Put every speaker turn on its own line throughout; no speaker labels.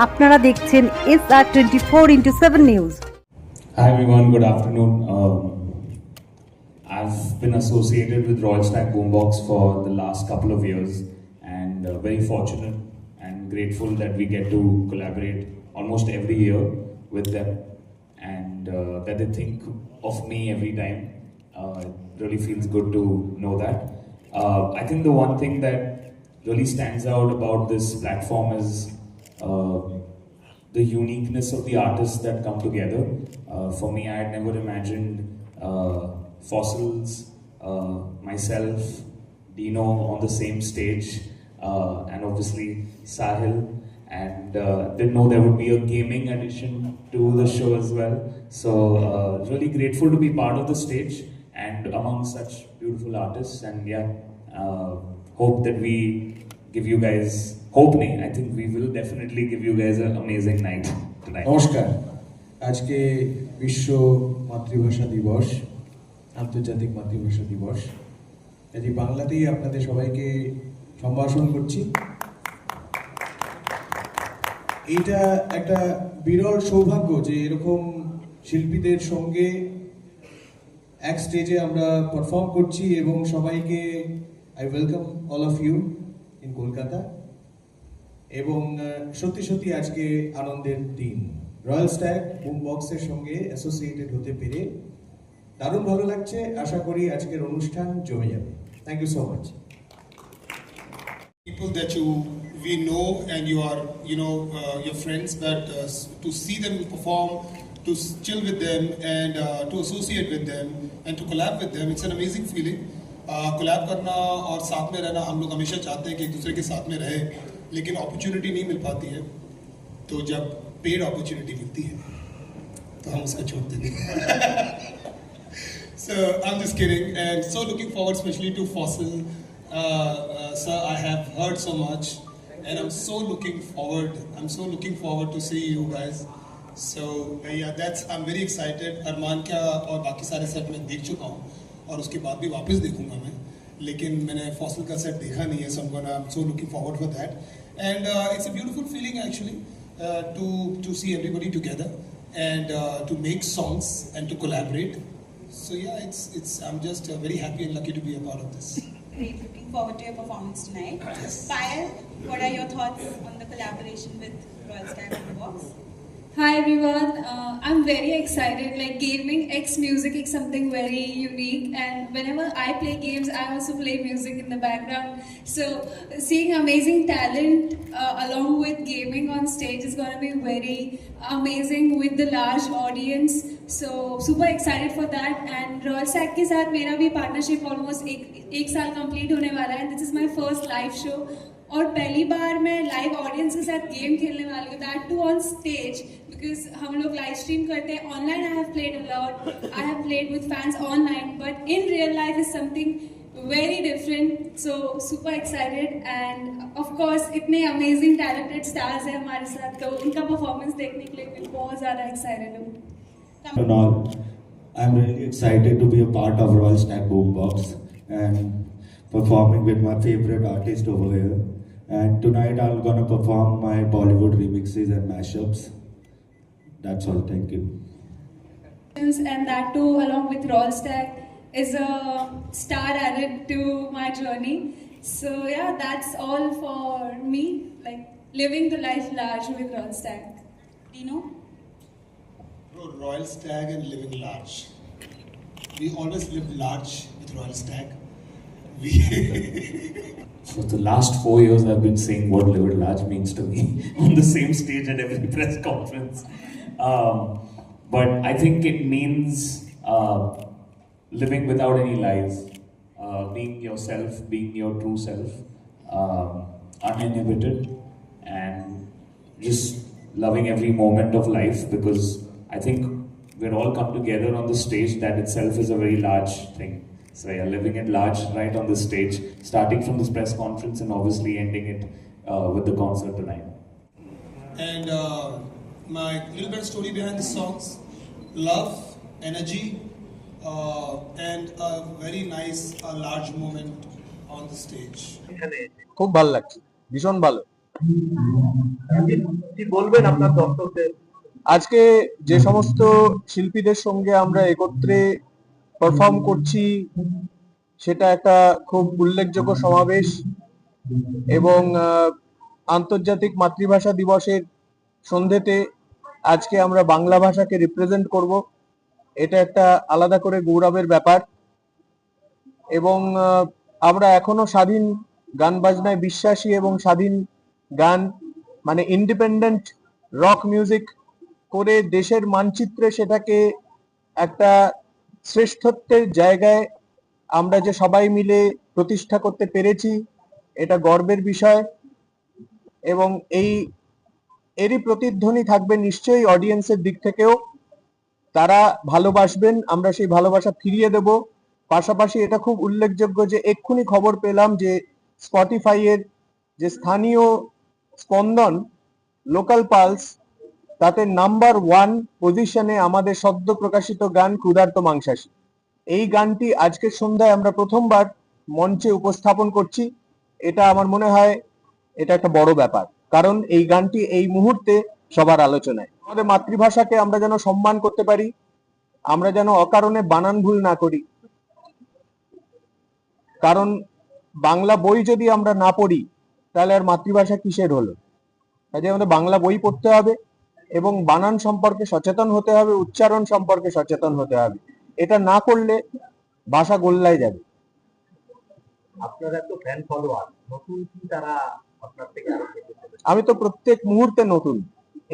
আপনারা দেখছেন SR24x7 news.
Hi everyone, good afternoon. I've been associated with Royal Stack Boombox for the last couple of years and very fortunate and grateful that we get to collaborate almost every year with them and that they think of me every time. It really feels good to know that. I think the one thing that really stands out about this platform is the uniqueness of the artists that come together. For me, I had never imagined Fossils, myself, Dino on the same stage, and obviously Sahil, and didn't know there would be a gaming addition to the show as well. So really grateful to be part of the stage and among such beautiful artists, and yeah, hope that we give you guys hope nahi, I think we will definitely give you guys an amazing night tonight.
নমস্কার, আজকে বিশ্ব মাতৃভাষা দিবস, আন্তর্জাতিক মাতৃভাষা দিবস। এটি বাংলাতেই আপনাদের সবাইকে সম্ভাষণ করছি। এইটা একটা বিরল সৌভাগ্য যে এরকম শিল্পীদের সঙ্গে এক স্টেজে আমরা পারফর্ম করছি এবং সবাইকে I welcome all of you in Kolkata. এবং সত্যি সত্যি আজকে আনন্দের দিন। রয়্যাল স্ট্যাগ বুমবক্সের সঙ্গে অ্যাসোসিয়েটেড হতে পেরে দারুণ ভালো লাগছে। আশা করি আজকের অনুষ্ঠান জমে যাবে। Thank you so much.
People that we know and you are your friends, but to see them perform, to chill with them and to associate with them and to collab with them, it's an amazing feeling. Collab करना और साथ में रहना, हम लोग हमेशा चाहते हैं कि एक दूसरे के साथ में रहे, लेकिन अपॉर्चुनिटी नहीं मिल पाती है। तो जब पेड अपॉर्चुनिटी मिलती है तो हम उसका छोड़ते नहीं। So I'm just kidding, and so looking forward especially to Fossil. Sir, I have heard so much and I'm so looking forward to see you guys. So yeah, I'm very excited. अरमान क्या और बाकी सारे set में देख चुका हूँ और उसके बाद भी वापस देखूंगा मैं, लेकिन मैंने फॉसिल का सेट देखा नहीं है, so I'm so looking forward for that. And it's a beautiful feeling actually to see everybody together and to make songs and to collaborate. So yeah, it's I'm just very happy and lucky to be a part of this.
Great, looking forward to your performance tonight. Payal, what are your thoughts on the collaboration with Royal Stack Boombox?
Hi everyone, I'm very excited. Like gaming X music is something very unique, and whenever I play games I also play music in the background, so seeing amazing talent along with gaming on stage is going to be very amazing with the large audience, so super excited for that. And Royal Stack के साथ मेरा भी partnership almost एक साल complete होने वाला है, and this is my first live show और पहली बार मैं लाइव ऑडियंस के साथ गेम खेलने वाली हूँ, that too on stage, because हम लोग लाइव स्ट्रीम करते हैं online. I have played a lot, I have played with fans online, but in real life is something very different, so super excited. And of course इतने amazing talented stars हैं हमारे साथ, तो उनका performance देखने के लिए मैं बहुत ज़्यादा एक्साइटेड हूँ।
I'm really excited to be a part of Royal Stack Boombox and performing with my favorite artist over here. And tonight I'm gonna perform my Bollywood remixes and mashups. That's all, thank you.
And that too along with Royal Stack is a star added to my journey. So yeah, that's all for me, like living the life large with Royal Stack.
Dino?
Royal Stag and living large. We always live large with Royal Stag.
For the last 4 years, I've been saying what Live Large means to me on the same stage at every press conference. But I think it means living without any lies, being yourself, being your true self, uninhibited, and just loving every moment of life, because I think we're all come together on the stage. That itself is a very large thing. So yeah, living it large right on the stage, starting from this press conference and obviously ending it with the concert tonight.
And my little bit of story behind the songs: love, energy, and a very nice, large moment on the stage.
খুব ভালো লাগছে, ভীষণ ভালো। কি বলবেন আপনার দর্শকদের?
আজকে যে সমস্ত শিল্পীদের সঙ্গে আমরা একত্রে পারফর্ম করছি সেটা একটা খুব উল্লেখযোগ্য সমাবেশ এবং আন্তর্জাতিক মাতৃভাষা দিবসের সন্ধ্যেতে আজকে আমরা বাংলা ভাষাকে রিপ্রেজেন্ট করব। এটা একটা আলাদা করে গৌরবের ব্যাপার এবং আমরা এখনো স্বাধীন গান বাজনায় বিশ্বাসী এবং স্বাধীন গান মানে ইন্ডিপেন্ডেন্ট রক মিউজিক করে দেশের মানচিত্রে সেটাকে একটা শ্রেষ্ঠত্বের জায়গায় আমরা যে সবাই মিলে প্রতিষ্ঠা করতে পেরেছি এটা গর্বের বিষয় এবং এরই প্রতিধ্বনি থাকবে নিশ্চয়ই অডিয়েন্সের দিক থেকেও। তারা ভালোবাসবেন, আমরা সেই ভালোবাসা ফিরিয়ে দেব। পাশাপাশি এটা খুব উল্লেখযোগ্য যে এক্ষুনি খবর পেলাম যে স্পটিফাই এর যে স্থানীয় স্পন্দন লোকাল পালস তাতে নাম্বার 1 পজিশনে আমাদের সদ্য প্রকাশিত গান ক্ষুধার্ত মাংসাশী। এই গানটি আজকের সন্ধ্যায় আমরা প্রথমবার মঞ্চে উপস্থাপন করছি। এটা আমার মনে হয় এটা একটা বড় ব্যাপার, কারণ এই গানটি এই মুহূর্তে সবার আলোচনায়। আমাদের মাতৃভাষাকে আমরা যেন সম্মান করতে পারি, আমরা যেন অকারণে বানান ভুল না করি, কারণ বাংলা বই যদি আমরা না পড়ি তাহলে আর মাতৃভাষা কিসের হলো। কাজে আমাদের বাংলা বই পড়তে হবে এবং বানান সম্পর্কে সচেতন হতে হবে, উচ্চারণ সম্পর্কে সচেতন হতে হবে। এটা না করলে ভাষা গোল্লায় যাবে।
আপনার এত ফ্যান ফলোয়ার, নতুন কি তারা আপনার থেকে আরো বেশি হবে?
আমি তো প্রত্যেক মুহূর্তে নতুন,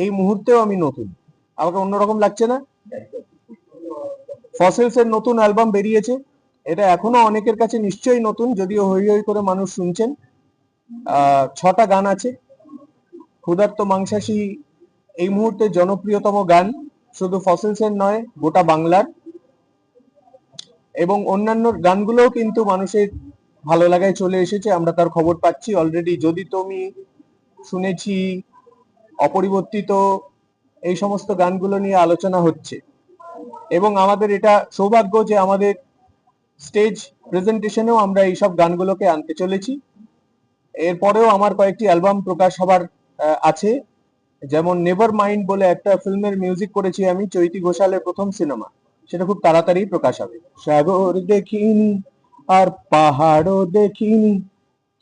এই মুহূর্তেও আমি নতুন। আমাকে অন্যরকম লাগছে না? ফসিলস এর নতুন অ্যালবাম বেরিয়েছে, এটা এখনো অনেকের কাছে নিশ্চয়ই নতুন, যদিও হই হই করে মানুষ শুনছেন। 6টা গান আছে। ক্ষুধার্ত মাংসাশী এই মুহূর্তে জনপ্রিয়তম গান, শুধু ফসিলস এর নয় গোটা বাংলার, এবং অন্যান্য গানগুলোও কিন্তু মানুষের ভালো লাগায় চলে এসেছে, আমরা তার খবর পাচ্ছি অলরেডি। যদি তুমি শুনেছি, অপরিবর্তিত, এই সমস্ত গানগুলো নিয়ে আলোচনা হচ্ছে এবং আমাদের এটা সৌভাগ্য যে আমাদের স্টেজ প্রেজেন্টেশনেও আমরা এইসব গানগুলোকে আনতে চলেছি। এরপরেও আমার কয়েকটি অ্যালবাম প্রকাশ হবার আছে, যেমন নেভার মাইন্ড বলে একটা ফিল্মের মিউজিক করেছি আমি, চৈতি ঘোষালের প্রথম সিনেমা, সেটা খুব তাড়াতাড়ি প্রকাশ হবে। সাগর দেখিনি আর পাহাড়ও দেখিনি,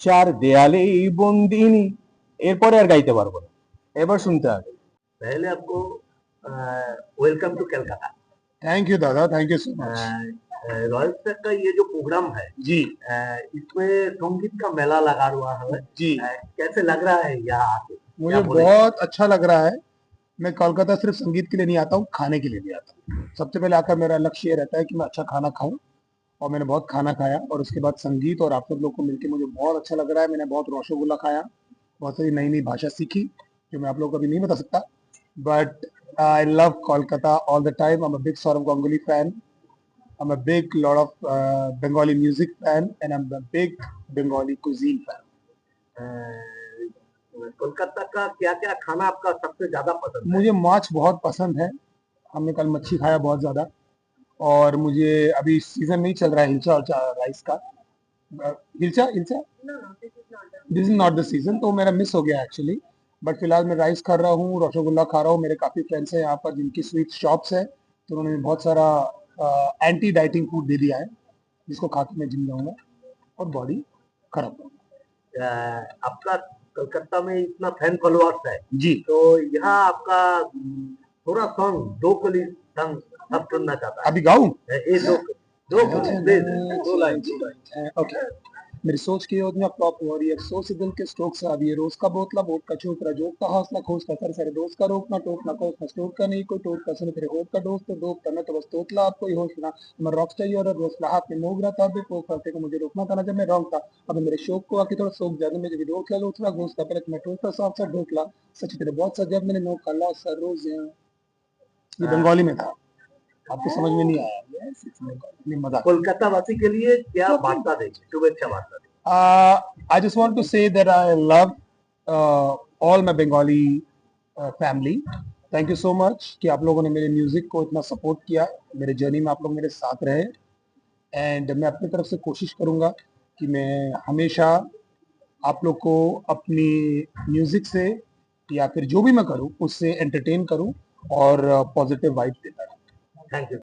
চার দেয়ালেই বন্দিনী, এরপরে আর গাইতে পারবো না, এবার শুনতে হবে।
पहले आपको welcome to Calcutta.
Thank you dada, thank you so much.
Royal Stag का ये जो प्रोग्राम है
जी
इसमें संगीत का मेला लगा हुआ है
जी,
कैसे लग रहा है यहाँ आके?
मुझे बहुत अच्छा लग रहा है। मैं कोलकाता सिर्फ संगीत के लिए नहीं आता हूँ, खाने के लिए भी आता हूँ। सबसे पहले आकर मेरा लक्ष्य ये रहता है कि मैं अच्छा खाना खाऊं, और मैंने बहुत खाना खाया, और उसके बाद संगीत और आप सब लोग को मिलकर मुझे बहुत अच्छा लग रहा है। मैंने बहुत रसगुल्ला खाया, बहुत सारी नई नई भाषा सीखी जो मैं आप लोगों को अभी नहीं बता सकता, but I love Kolkata all the time. I am a big Saurabh Ganguly fan, I am a big lot of Bengali music fan, and I'm a big Bengali cuisine fan.
Kolkata का क्या क्या खाना आपका सबसे ज्यादा पसंद है?
मुझे माछ बहुत पसंद है, हमने कल मच्छी खाया बहुत ज्यादा, और मुझे अभी सीजन नहीं चल रहा है हिलचा और राइस का। Hilsa hilsa this is not the season, तो मेरा मिस हो गया एक्चुअली। बट फिलहाल मैं राइस खा रहा हूँ, रसगुल्ला खा रहा हूँ। मेरे काफी फ्रेंड्स हैं यहाँ पर जिनकी स्वीट शॉप्स है, तो उन्होंने बहुत सारा एंटी डाइटिंग फूड दे दिया है, जिसको खा के मैं जिम जाऊंगा और बॉडी खराब होगा।
आपका कलकत्ता में इतना फैन फॉलोअर्स है
जी,
तो यहाँ आपका थोड़ा सॉन्ग दो कली सॉन्ग सब सुनना चाहता है।
अभी गाऊं?
ये दो प्लीज दो लाइन।
ओके। मेरी सोच की योजना फ्लॉप हो रही है, सोच से दिल के स्ट्रोक से अभी रोज का बोतला बोट का चोकरा जोक का हौसला खोज का सर दोस्त का रोकना टोकना कोसना स्टोर का नहीं कोई टोक का सुन तेरे होप का दोस्त तो दोस्त मैं तो बस तोतला आपको ही होश ना। मैं रॉक चाहिए और रोसला हाथ में मोग रहा था अभी पोक करते को मुझे रोकना था ना जब मैं रॉन्ग था। अब मेरे शौक को आके थोड़ा सोख जाने में जब रोकला लोचला घोसला पहले मैं टोकता सॉफ्ट सा ढोकला सच तेरे बहुत सा जब मैंने नोक का लॉस सर रोज ये बंगाली में था, आपको समझ में नहीं आया? मजा।
कोलकाता वासी के लिए क्या वार्ता देंगे, शुभेच्छा वार्ता देंगे?
I just want to say that I love all my Bengali family. Thank you so much कि आप लोगों ने मेरे म्यूजिक को इतना सपोर्ट किया, मेरे जर्नी में आप लोग मेरे साथ रहे, एंड मैं अपनी तरफ से कोशिश करूंगा कि मैं हमेशा आप लोग को अपनी म्यूजिक से
या फिर जो भी मैं करूँ उससे एंटरटेन करूँ और पॉजिटिव वाइब देता रहूँ।
Thank you.